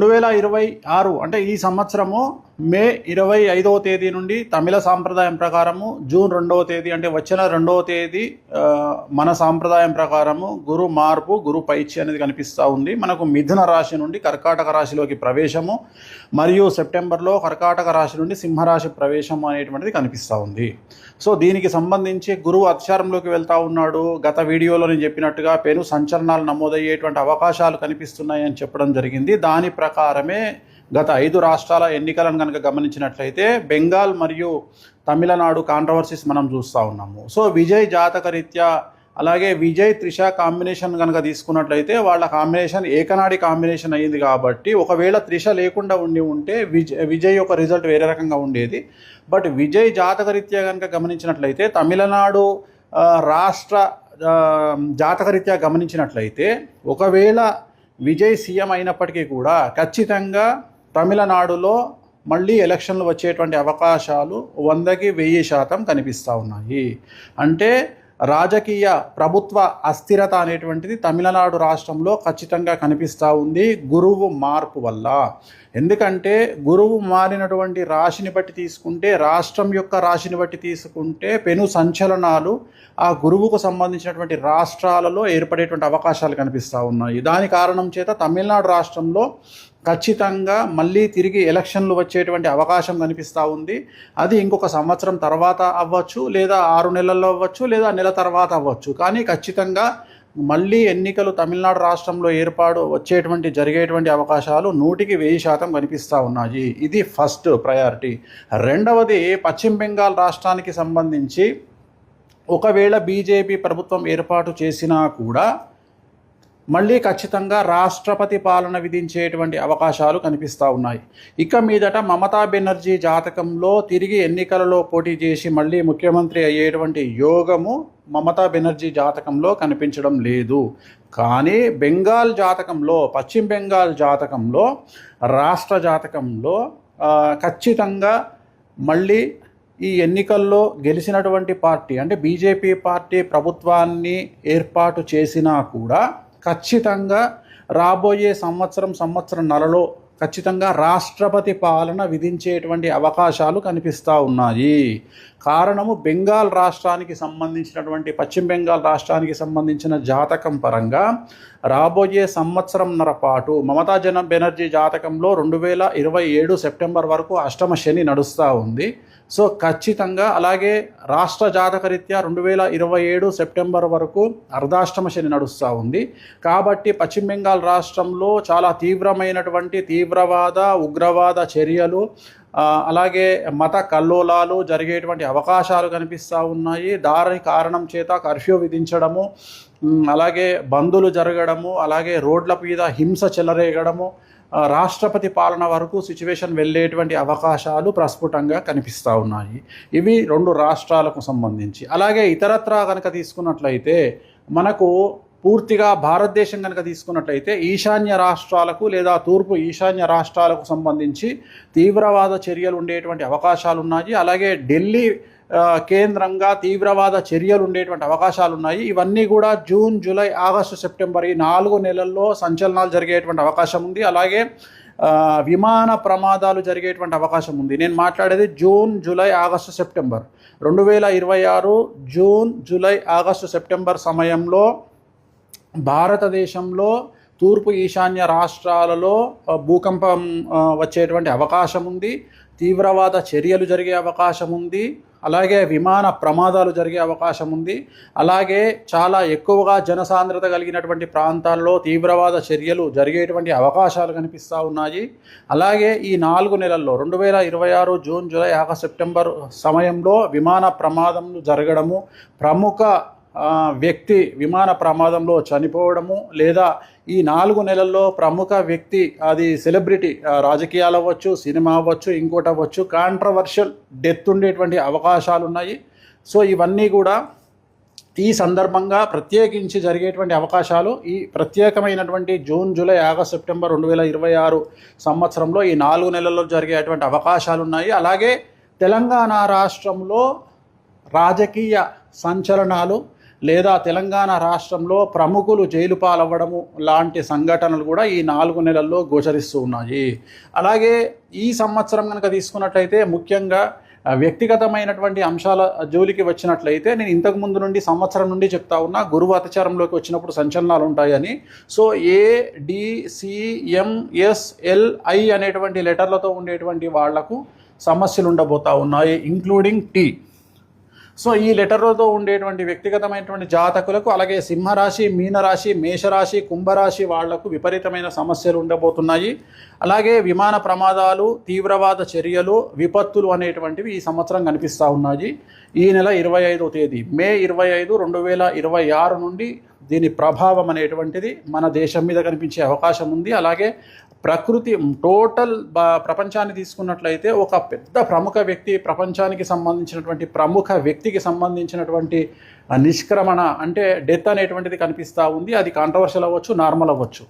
2026 అంటే ఈ సంవత్సరము మే 25వ తేదీ నుండి తమిళ సాంప్రదాయం ప్రకారము జూన్ 2వ తేదీ అంటే వచ్చిన 2వ తేదీ మన సాంప్రదాయం ప్రకారము గురు మార్పు గురు పైచి అనేది కనిపిస్తూ ఉంది. మనకు మిథున రాశి నుండి కర్కాటక రాశిలోకి ప్రవేశము మరియు సెప్టెంబర్లో కర్కాటక రాశి నుండి సింహరాశి ప్రవేశం అనేటువంటిది కనిపిస్తూ ఉంది. సో దీనికి సంబంధించి గురువు అతిచారంలోకి వెళ్తూ ఉన్నాడు. గత వీడియోలో నేను చెప్పినట్టుగా పెను సంచలనాలు నమోదయ్యేటువంటి అవకాశాలు కనిపిస్తున్నాయని చెప్పడం జరిగింది. దాని ప్రకారమే గత 5 రాష్ట్రాల ఎన్నికలను కనుక గమనించినట్లయితే బెంగాల్ మరియు తమిళనాడు కాంట్రవర్సీస్ మనం చూస్తూ ఉన్నాము. సో విజయ్ జాతక రీత్యా అలాగే విజయ్ త్రిష కాంబినేషన్ కనుక తీసుకున్నట్లయితే వాళ్ళ కాంబినేషన్ ఏకనాడి కాంబినేషన్ అయ్యింది. కాబట్టి ఒకవేళ త్రిష లేకుండా ఉంటే విజయ్ యొక్క రిజల్ట్ వేరే రకంగా ఉండేది. బట్ విజయ్ జాతక రీత్యా కనుక గమనించినట్లయితే తమిళనాడు రాష్ట్ర జాతకరీత్యా గమనించినట్లయితే ఒకవేళ విజయ్ సీఎం అయినప్పటికీ కూడా ఖచ్చితంగా తమిళనాడులో మళ్ళీ ఎలక్షన్లు వచ్చేటువంటి అవకాశాలు 100కి 1000% కనిపిస్తూ ఉన్నాయి. అంటే రాజకీయ ప్రభుత్వ అస్థిరత అనేటువంటిది తమిళనాడు రాష్ట్రంలో ఖచ్చితంగా కనిపిస్తూ ఉంది గురువు మార్పు వల్ల. ఎందుకంటే గురువు మారినటువంటి రాశిని బట్టి తీసుకుంటే, రాష్ట్రం యొక్క రాశిని బట్టి తీసుకుంటే పెను సంచలనాలు ఆ గురువుకు సంబంధించినటువంటి రాష్ట్రాలలో ఏర్పడేటువంటి అవకాశాలు కనిపిస్తూ ఉన్నాయి. దాని కారణం చేత తమిళనాడు రాష్ట్రంలో ఖచ్చితంగా మళ్ళీ తిరిగి ఎలక్షన్లు వచ్చేటువంటి అవకాశం కనిపిస్తూ ఉంది. అది ఇంకొక సంవత్సరం తర్వాత అవ్వచ్చు, లేదా 6 నెలల్లో అవ్వచ్చు, లేదా నెల తర్వాత అవ్వచ్చు. కానీ ఖచ్చితంగా మళ్ళీ ఎన్నికలు తమిళనాడు రాష్ట్రంలో జరిగేటువంటి అవకాశాలు 100కి 1000% కనిపిస్తూ ఉన్నాయి. ఇది ఫస్ట్ ప్రయారిటీ. రెండవది పశ్చిమ బెంగాల్ రాష్ట్రానికి సంబంధించి ఒకవేళ బీజేపీ ప్రభుత్వం ఏర్పాటు చేసినా కూడా మళ్ళీ ఖచ్చితంగా రాష్ట్రపతి పాలన విధించేటువంటి అవకాశాలు కనిపిస్తూ ఉన్నాయి. ఇక మీదట మమతా బెనర్జీ జాతకంలో తిరిగి ఎన్నికలలో పోటీ చేసి మళ్ళీ ముఖ్యమంత్రి అయ్యేటువంటి యోగము మమతా బెనర్జీ జాతకంలో కనిపించడం లేదు. కానీ బెంగాల్ జాతకంలో, పశ్చిమ బెంగాల్ జాతకంలో, రాష్ట్ర జాతకంలో ఖచ్చితంగా మళ్ళీ ఈ ఎన్నికల్లో గెలిచినటువంటి పార్టీ అంటే బీజేపీ పార్టీ ప్రభుత్వాన్ని ఏర్పాటు చేసినా కూడా ఖచ్చితంగా రాబోయే సంవత్సరంన్నరలో ఖచ్చితంగా రాష్ట్రపతి పాలన విధించేటువంటి అవకాశాలు కనిపిస్తూ ఉన్నాయి. కారణము బెంగాల్ రాష్ట్రానికి సంబంధించినటువంటి పశ్చిమ బెంగాల్ రాష్ట్రానికి సంబంధించిన జాతకం పరంగా రాబోయే సంవత్సరంన్నర పాటు మమతా బెనర్జీ జాతకంలో 2027 సెప్టెంబర్ వరకు అష్టమ శని నడుస్తూ ఉంది. సో ఖచ్చితంగా అలాగే రాష్ట్ర జాతకరీత్యా 2027 సెప్టెంబర్ వరకు అర్ధాష్టమ శని నడుస్తూ ఉంది. కాబట్టి పశ్చిమ బెంగాల్ రాష్ట్రంలో చాలా తీవ్రమైనటువంటి తీవ్రవాద ఉగ్రవాద చర్యలు అలాగే మత కల్లోలాలు జరిగేటువంటి అవకాశాలు కనిపిస్తూ ఉన్నాయి. దాని కారణం చేత కర్ఫ్యూ విధించడము, అలాగే బందులు జరగడము, అలాగే రోడ్ల మీద హింస చెలరేగడము, రాష్ట్రపతి పాలన వరకు సిచ్యువేషన్ వెళ్ళేటువంటి అవకాశాలు ప్రస్ఫుటంగా కనిపిస్తూ ఉన్నాయి. ఇవి 2 రాష్ట్రాలకు సంబంధించి. అలాగే ఇతరత్రా కనుక తీసుకున్నట్లయితే మనకు పూర్తిగా భారతదేశం కనుక తీసుకున్నట్లయితే ఈశాన్య రాష్ట్రాలకు లేదా తూర్పు ఈశాన్య రాష్ట్రాలకు సంబంధించి తీవ్రవాద చర్యలు ఉండేటువంటి అవకాశాలు ఉన్నాయి. అలాగే ఢిల్లీ కేంద్రంగా తీవ్రవాద చర్యలు ఉండేటువంటి అవకాశాలు ఉన్నాయి. ఇవన్నీ కూడా జూన్, జూలై, ఆగస్టు, సెప్టెంబర్ ఈ 4 నెలల్లో సంచలనాలు జరిగేటువంటి అవకాశం ఉంది. అలాగే విమాన ప్రమాదాలు జరిగేటువంటి అవకాశం ఉంది. నేను మాట్లాడేది June, July, August, September 2026 June, July, August, September సమయంలో భారతదేశంలో తూర్పు ఈశాన్య రాష్ట్రాలలో భూకంపం వచ్చేటువంటి అవకాశం ఉంది. తీవ్రవాద చర్యలు జరిగే అవకాశం ఉంది. అలాగే విమాన ప్రమాదాలు జరిగే అవకాశం ఉంది. అలాగే చాలా ఎక్కువగా జనసాంద్రత కలిగినటువంటి ప్రాంతాల్లో తీవ్రవాద చర్యలు జరిగేటువంటి అవకాశాలు కనిపిస్తూ ఉన్నాయి. అలాగే ఈ 4 నెలల్లో 2026 జూన్, జూలై, ఆగస్టు, సెప్టెంబర్ సమయంలో విమాన ప్రమాదములు జరగడము, ప్రముఖ వ్యక్తి విమాన ప్రమాదంలో చనిపోవడము, లేదా ఈ 4 నెలల్లో ప్రముఖ వ్యక్తి, అది సెలబ్రిటీ, రాజకీయాలు అవ్వచ్చు, సినిమా అవ్వచ్చు, ఇంకోటి అవ్వచ్చు, కాంట్రవర్షియల్ డెత్ ఉండేటువంటి అవకాశాలు ఉన్నాయి. సో ఇవన్నీ కూడా ఈ సందర్భంగా ప్రత్యేకించి జరిగేటువంటి అవకాశాలు ఈ ప్రత్యేకమైనటువంటి జూన్, జూలై, ఆగస్టు, సెప్టెంబర్ 2026 సంవత్సరంలో ఈ 4 నెలల్లో జరిగేటువంటి అవకాశాలు ఉన్నాయి. అలాగే తెలంగాణ రాష్ట్రంలో రాజకీయ సంచలనాలు లేదా తెలంగాణ రాష్ట్రంలో ప్రముఖులు జైలు పాలవ్వడము లాంటి సంఘటనలు కూడా ఈ 4 నెలల్లో గోచరిస్తూ ఉన్నాయి. అలాగే ఈ సంవత్సరం కనుక తీసుకున్నట్లయితే ముఖ్యంగా వ్యక్తిగతమైనటువంటి అంశాల జోలికి వచ్చినట్లయితే నేను ఇంతకు ముందు నుండి సంవత్సరం నుండి చెప్తా ఉన్నా, గురువు అతిచారంలోకి వచ్చినప్పుడు సంచలనాలు ఉంటాయని. సో ADCMSLI అనేటువంటి లెటర్లతో ఉండేటువంటి వాళ్లకు సమస్యలు ఉండబోతా ఉన్నాయి, ఇంక్లూడింగ్ T. సో ఈ లెటర్లతో ఉండేటువంటి వ్యక్తిగతమైనటువంటి జాతకులకు, అలాగే సింహరాశి, మీనరాశి, మేషరాశి, కుంభరాశి వాళ్లకు విపరీతమైన సమస్యలు ఉండబోతున్నాయి. అలాగే విమాన ప్రమాదాలు, తీవ్రవాద చర్యలు, విపత్తులు అనేటువంటివి ఈ సంవత్సరం కనిపిస్తూ ఉన్నాయి. ఈ నెల 25వ తేదీ మే 25, 2026 నుండి దీని ప్రభావం అనేటువంటిది మన దేశం మీద కనిపించే అవకాశం ఉంది. అలాగే ప్రకృతి టోటల్ ప్రపంచాన్ని తీసుకున్నట్లయితే ఒక పెద్ద ప్రముఖ వ్యక్తి, ప్రపంచానికి సంబంధించినటువంటి ప్రముఖ వ్యక్తికి సంబంధించినటువంటి నిష్క్రమణ అంటే డెత్ అనేటువంటిది కనిపిస్తూ ఉంది. అది కాంట్రవర్షియల్ అవ్వచ్చు, నార్మల్ అవ్వచ్చు.